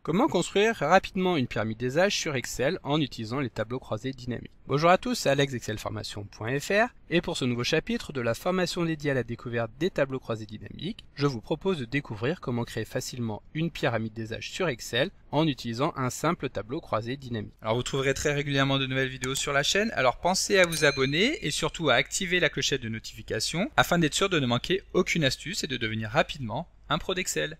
Comment construire rapidement une pyramide des âges sur Excel en utilisant les tableaux croisés dynamiques? Bonjour à tous, c'est Alex d'excelformation.fr et pour ce nouveau chapitre de la formation dédiée à la découverte des tableaux croisés dynamiques, je vous propose de découvrir comment créer facilement une pyramide des âges sur Excel en utilisant un simple tableau croisé dynamique. Alors vous trouverez très régulièrement de nouvelles vidéos sur la chaîne, alors pensez à vous abonner et surtout à activer la clochette de notification afin d'être sûr de ne manquer aucune astuce et de devenir rapidement un pro d'Excel.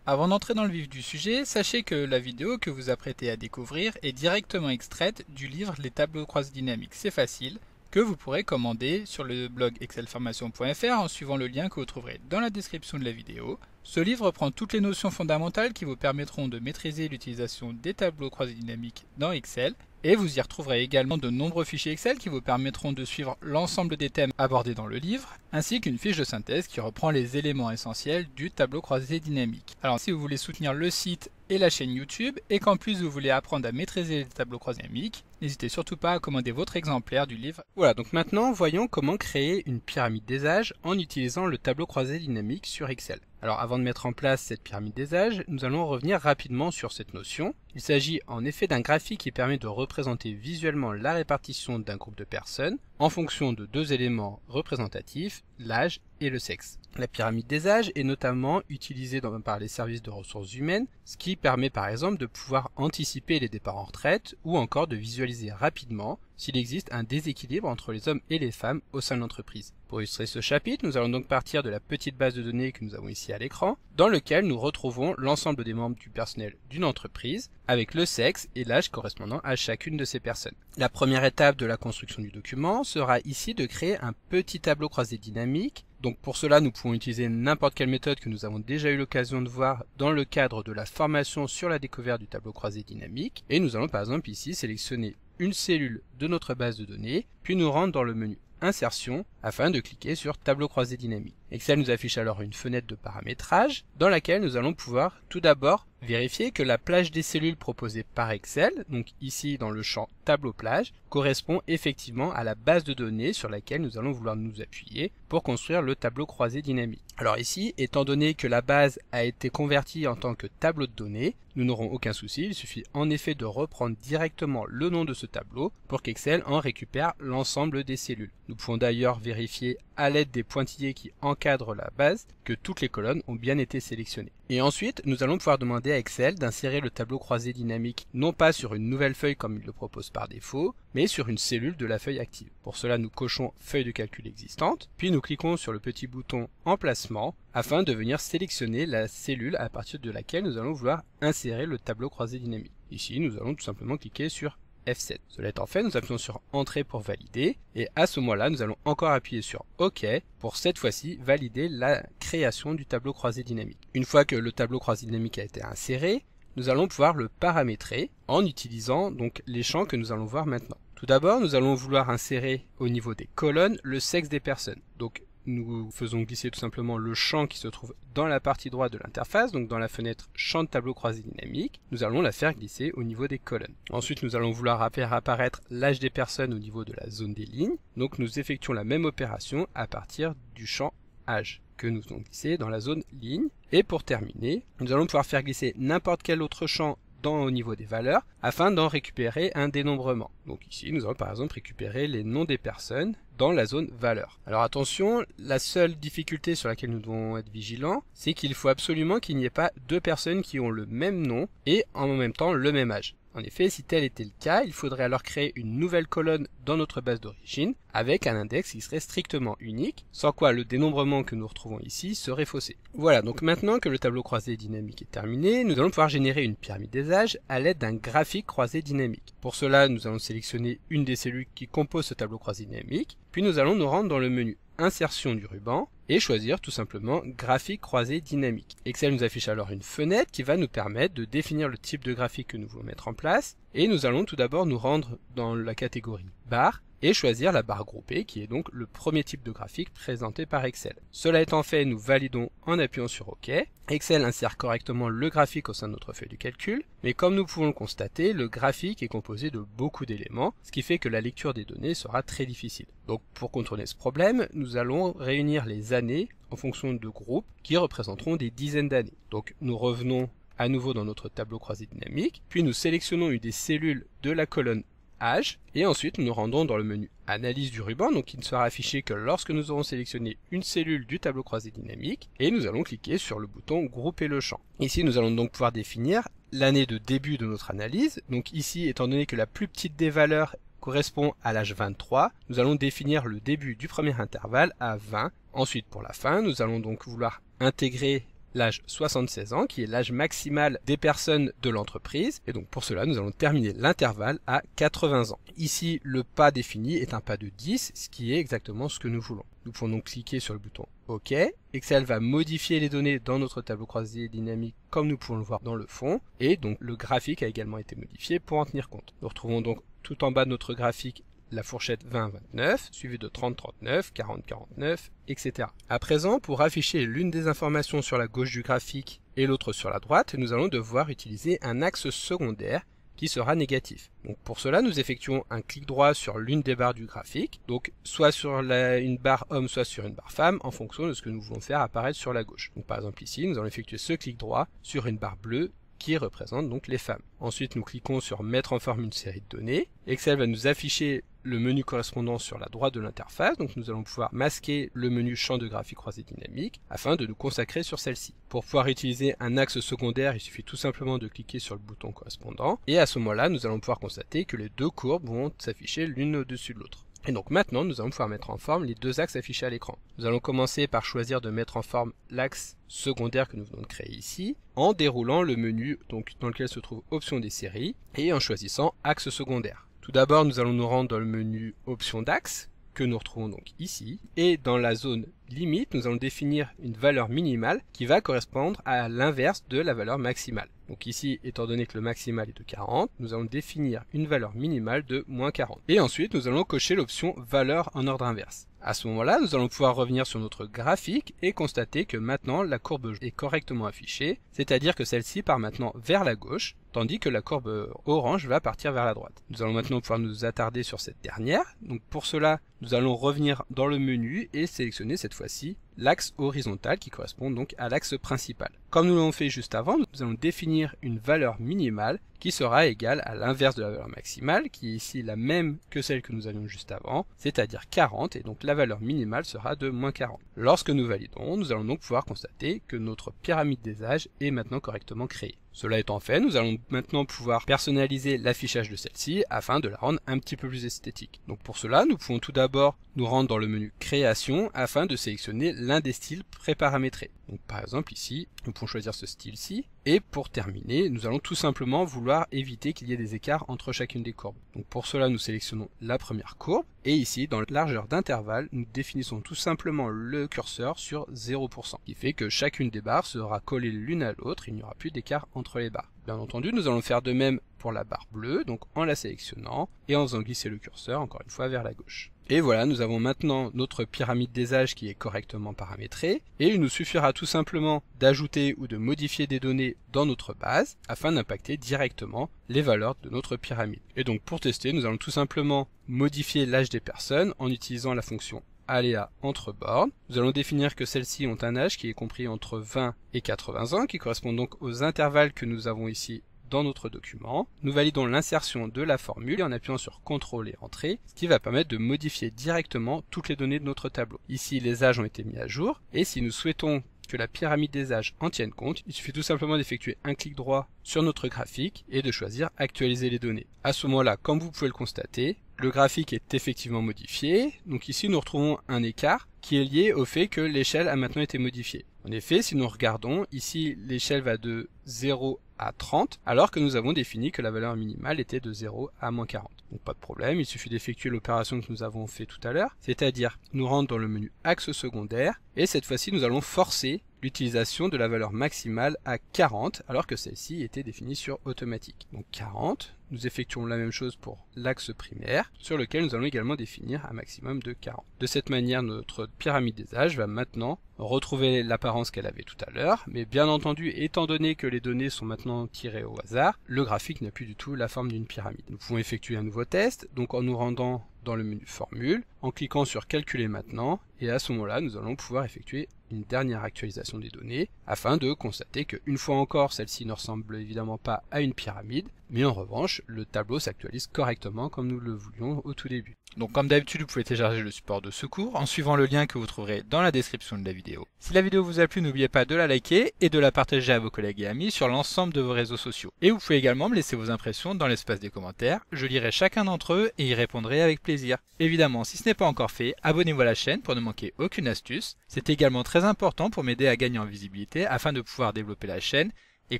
Avant d'entrer dans le vif du sujet, sachez que la vidéo que vous apprêtez à découvrir est directement extraite du livre Les tableaux croisés dynamiques, c'est facile, que vous pourrez commander sur le blog excelformation.fr en suivant le lien que vous trouverez dans la description de la vidéo. Ce livre reprend toutes les notions fondamentales qui vous permettront de maîtriser l'utilisation des tableaux croisés dynamiques dans Excel, et vous y retrouverez également de nombreux fichiers Excel qui vous permettront de suivre l'ensemble des thèmes abordés dans le livre, ainsi qu'une fiche de synthèse qui reprend les éléments essentiels du tableau croisé dynamique. Alors si vous voulez soutenir le site et la chaîne YouTube, et qu'en plus vous voulez apprendre à maîtriser les tableaux croisés dynamiques, n'hésitez surtout pas à commander votre exemplaire du livre. Voilà, donc maintenant voyons comment créer une pyramide des âges en utilisant le tableau croisé dynamique sur Excel. Alors avant de mettre en place cette pyramide des âges, nous allons revenir rapidement sur cette notion. Il s'agit en effet d'un graphique qui permet de représenter visuellement la répartition d'un groupe de personnes en fonction de deux éléments représentatifs, l'âge et le sexe. La pyramide des âges est notamment utilisée par les services de ressources humaines, ce qui permet par exemple de pouvoir anticiper les départs en retraite ou encore de visualiser rapidement s'il existe un déséquilibre entre les hommes et les femmes au sein de l'entreprise. Pour illustrer ce chapitre, nous allons donc partir de la petite base de données que nous avons ici à l'écran, dans lequel nous retrouvons l'ensemble des membres du personnel d'une entreprise, avec le sexe et l'âge correspondant à chacune de ces personnes. La première étape de la construction du document sera ici de créer un petit tableau croisé dynamique. Donc pour cela, nous pouvons utiliser n'importe quelle méthode que nous avons déjà eu l'occasion de voir dans le cadre de la formation sur la découverte du tableau croisé dynamique. Et nous allons par exemple ici sélectionner une cellule de notre base de données, puis nous rendre dans le menu Insertion afin de cliquer sur Tableau croisé dynamique. Excel nous affiche alors une fenêtre de paramétrage dans laquelle nous allons pouvoir tout d'abord vérifier que la plage des cellules proposée par Excel, donc ici dans le champ Tableau plage, correspond effectivement à la base de données sur laquelle nous allons vouloir nous appuyer pour construire le tableau croisé dynamique. Alors ici, étant donné que la base a été convertie en tant que tableau de données, nous n'aurons aucun souci, il suffit en effet de reprendre directement le nom de ce tableau pour qu'Excel en récupère l'ensemble des cellules. Nous pouvons d'ailleurs vérifier à l'aide des pointillés qui encadrent la base que toutes les colonnes ont bien été sélectionnées. Et ensuite, nous allons pouvoir demander à Excel d'insérer le tableau croisé dynamique non pas sur une nouvelle feuille comme il le propose par défaut, mais sur une cellule de la feuille active. Pour cela, nous cochons feuille de calcul existante, puis nous cliquons sur le petit bouton emplacement afin de venir sélectionner la cellule à partir de laquelle nous allons vouloir insérer le tableau croisé dynamique. Ici, nous allons tout simplement cliquer sur F7. Cela étant fait, nous appuyons sur Entrée pour valider et à ce moment-là, nous allons encore appuyer sur OK pour cette fois-ci valider la création du tableau croisé dynamique. Une fois que le tableau croisé dynamique a été inséré, nous allons pouvoir le paramétrer en utilisant donc les champs que nous allons voir maintenant. Tout d'abord, nous allons vouloir insérer au niveau des colonnes le sexe des personnes. Donc nous faisons glisser tout simplement le champ qui se trouve dans la partie droite de l'interface, donc dans la fenêtre champ de tableau croisé dynamique, nous allons la faire glisser au niveau des colonnes. Ensuite, nous allons vouloir faire apparaître l'âge des personnes au niveau de la zone des lignes, donc nous effectuons la même opération à partir du champ âge que nous allons glisser dans la zone ligne. Et pour terminer, nous allons pouvoir faire glisser n'importe quel autre champ au niveau des valeurs afin d'en récupérer un dénombrement. Donc ici, nous allons par exemple récupérer les noms des personnes dans la zone valeur. Alors attention, la seule difficulté sur laquelle nous devons être vigilants, c'est qu'il faut absolument qu'il n'y ait pas deux personnes qui ont le même nom et en même temps le même âge. En effet, si tel était le cas, il faudrait alors créer une nouvelle colonne dans notre base d'origine avec un index qui serait strictement unique, sans quoi le dénombrement que nous retrouvons ici serait faussé. Voilà, donc maintenant que le tableau croisé dynamique est terminé, nous allons pouvoir générer une pyramide des âges à l'aide d'un graphique croisé dynamique. Pour cela, nous allons sélectionner une des cellules qui composent ce tableau croisé dynamique, puis nous allons nous rendre dans le menu Insertion du ruban et choisir tout simplement graphique croisé dynamique. Excel nous affiche alors une fenêtre qui va nous permettre de définir le type de graphique que nous voulons mettre en place et nous allons tout d'abord nous rendre dans la catégorie barre et choisir la barre groupée qui est donc le premier type de graphique présenté par Excel. Cela étant fait, nous validons en appuyant sur OK. Excel insère correctement le graphique au sein de notre feuille de calcul, mais comme nous pouvons le constater, le graphique est composé de beaucoup d'éléments, ce qui fait que la lecture des données sera très difficile. Donc pour contourner ce problème, nous allons réunir les années en fonction de groupes qui représenteront des dizaines d'années. Donc nous revenons à nouveau dans notre tableau croisé dynamique, puis nous sélectionnons une des cellules de la colonne âge, et ensuite nous nous rendons dans le menu analyse du ruban, donc qui ne sera affiché que lorsque nous aurons sélectionné une cellule du tableau croisé dynamique, et nous allons cliquer sur le bouton grouper le champ. Ici nous allons donc pouvoir définir l'année de début de notre analyse, donc ici étant donné que la plus petite des valeurs correspond à l'âge 23, nous allons définir le début du premier intervalle à 20. Ensuite pour la fin, nous allons donc vouloir intégrer l'âge 76 ans, qui est l'âge maximal des personnes de l'entreprise. Et donc pour cela, nous allons terminer l'intervalle à 80 ans. Ici, le pas défini est un pas de 10, ce qui est exactement ce que nous voulons. Nous pouvons donc cliquer sur le bouton OK. Excel va modifier les données dans notre tableau croisé dynamique comme nous pouvons le voir dans le fond. Et donc le graphique a également été modifié pour en tenir compte. Nous retrouvons donc tout en bas de notre graphique la fourchette 20-29, suivie de 30-39, 40-49, etc. À présent, pour afficher l'une des informations sur la gauche du graphique et l'autre sur la droite, nous allons devoir utiliser un axe secondaire qui sera négatif. Donc pour cela, nous effectuons un clic droit sur l'une des barres du graphique, donc soit sur une barre homme, soit sur une barre femme, en fonction de ce que nous voulons faire apparaître sur la gauche. Donc par exemple ici, nous allons effectuer ce clic droit sur une barre bleue qui représente donc les femmes. Ensuite, nous cliquons sur mettre en forme une série de données. Excel va nous afficher le menu correspondant sur la droite de l'interface, donc nous allons pouvoir masquer le menu champ de graphique croisé dynamique afin de nous consacrer sur celle-ci. Pour pouvoir utiliser un axe secondaire, il suffit tout simplement de cliquer sur le bouton correspondant et à ce moment-là, nous allons pouvoir constater que les deux courbes vont s'afficher l'une au-dessus de l'autre. Et donc maintenant, nous allons pouvoir mettre en forme les deux axes affichés à l'écran. Nous allons commencer par choisir de mettre en forme l'axe secondaire que nous venons de créer ici, en déroulant le menu donc, dans lequel se trouve option des séries, et en choisissant axe secondaire. Tout d'abord, nous allons nous rendre dans le menu option d'axe, que nous retrouvons donc ici, et dans la zone limite, nous allons définir une valeur minimale qui va correspondre à l'inverse de la valeur maximale. Donc ici, étant donné que le maximal est de 40, nous allons définir une valeur minimale de moins 40. Et ensuite, nous allons cocher l'option valeur en ordre inverse. À ce moment-là, nous allons pouvoir revenir sur notre graphique et constater que maintenant la courbe est correctement affichée, c'est-à-dire que celle-ci part maintenant vers la gauche, tandis que la courbe orange va partir vers la droite. Nous allons maintenant pouvoir nous attarder sur cette dernière. Donc pour cela, nous allons revenir dans le menu et sélectionner cette fois-ci l'axe horizontal qui correspond donc à l'axe principal. Comme nous l'avons fait juste avant, nous allons définir une valeur minimale qui sera égale à l'inverse de la valeur maximale, qui est ici la même que celle que nous avions juste avant, c'est-à-dire 40, et donc la valeur minimale sera de moins 40. Lorsque nous validons, nous allons donc pouvoir constater que notre pyramide des âges est maintenant correctement créée. Cela étant fait, nous allons maintenant pouvoir personnaliser l'affichage de celle-ci afin de la rendre un petit peu plus esthétique. Donc pour cela, nous pouvons tout d'abord nous rendre dans le menu création afin de sélectionner l'un des styles préparamétrés. Donc par exemple ici, nous pouvons choisir ce style-ci. Et pour terminer, nous allons tout simplement vouloir éviter qu'il y ait des écarts entre chacune des courbes. Donc pour cela, nous sélectionnons la première courbe. Et ici, dans la largeur d'intervalle, nous définissons tout simplement le curseur sur 0%. Ce qui fait que chacune des barres sera collée l'une à l'autre, il n'y aura plus d'écart entre les barres. Bien entendu, nous allons faire de même pour la barre bleue, donc en la sélectionnant et en faisant glisser le curseur encore une fois vers la gauche. Et voilà, nous avons maintenant notre pyramide des âges qui est correctement paramétrée, et il nous suffira tout simplement d'ajouter ou de modifier des données dans notre base afin d'impacter directement les valeurs de notre pyramide. Et donc pour tester, nous allons tout simplement modifier l'âge des personnes en utilisant la fonction aléa entre bornes. Nous allons définir que celles-ci ont un âge qui est compris entre 20 et 80 ans, qui correspond donc aux intervalles que nous avons ici dans notre document. Nous validons l'insertion de la formule en appuyant sur CTRL et Entrée, ce qui va permettre de modifier directement toutes les données de notre tableau. Ici, les âges ont été mis à jour, et si nous souhaitons que la pyramide des âges en tienne compte, il suffit tout simplement d'effectuer un clic droit sur notre graphique et de choisir Actualiser les données. À ce moment-là, comme vous pouvez le constater, le graphique est effectivement modifié. Donc ici, nous retrouvons un écart qui est lié au fait que l'échelle a maintenant été modifiée. En effet, si nous regardons, ici, l'échelle va de 0 à 30, alors que nous avons défini que la valeur minimale était de 0 à moins 40. Donc pas de problème, il suffit d'effectuer l'opération que nous avons fait tout à l'heure, c'est-à-dire nous rendre dans le menu axe secondaire, et cette fois-ci nous allons forcer l'utilisation de la valeur maximale à 40, alors que celle-ci était définie sur automatique. Donc 40, nous effectuons la même chose pour l'axe primaire, sur lequel nous allons également définir un maximum de 40. De cette manière, notre pyramide des âges va maintenant retrouver l'apparence qu'elle avait tout à l'heure, mais bien entendu, étant donné que les données sont maintenant tirées au hasard, le graphique n'a plus du tout la forme d'une pyramide. Nous pouvons effectuer un nouveau test, donc en nous rendant dans le menu Formule, en cliquant sur Calculer maintenant, et à ce moment-là, nous allons pouvoir effectuer une dernière actualisation des données, afin de constater qu'une fois encore, celle-ci ne ressemble évidemment pas à une pyramide, mais en revanche, le tableau s'actualise correctement comme nous le voulions au tout début. Donc comme d'habitude, vous pouvez télécharger le support de secours en suivant le lien que vous trouverez dans la description de la vidéo. Si la vidéo vous a plu, n'oubliez pas de la liker et de la partager à vos collègues et amis sur l'ensemble de vos réseaux sociaux. Et vous pouvez également me laisser vos impressions dans l'espace des commentaires, je lirai chacun d'entre eux et y répondrai avec plaisir. Évidemment, si ce n'est pas encore fait, abonnez-vous à la chaîne pour ne manquer aucune astuce. C'est également très important pour m'aider à gagner en visibilité afin de pouvoir développer la chaîne et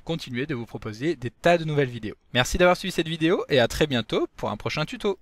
continuer de vous proposer des tas de nouvelles vidéos. Merci d'avoir suivi cette vidéo et à très bientôt pour un prochain tuto.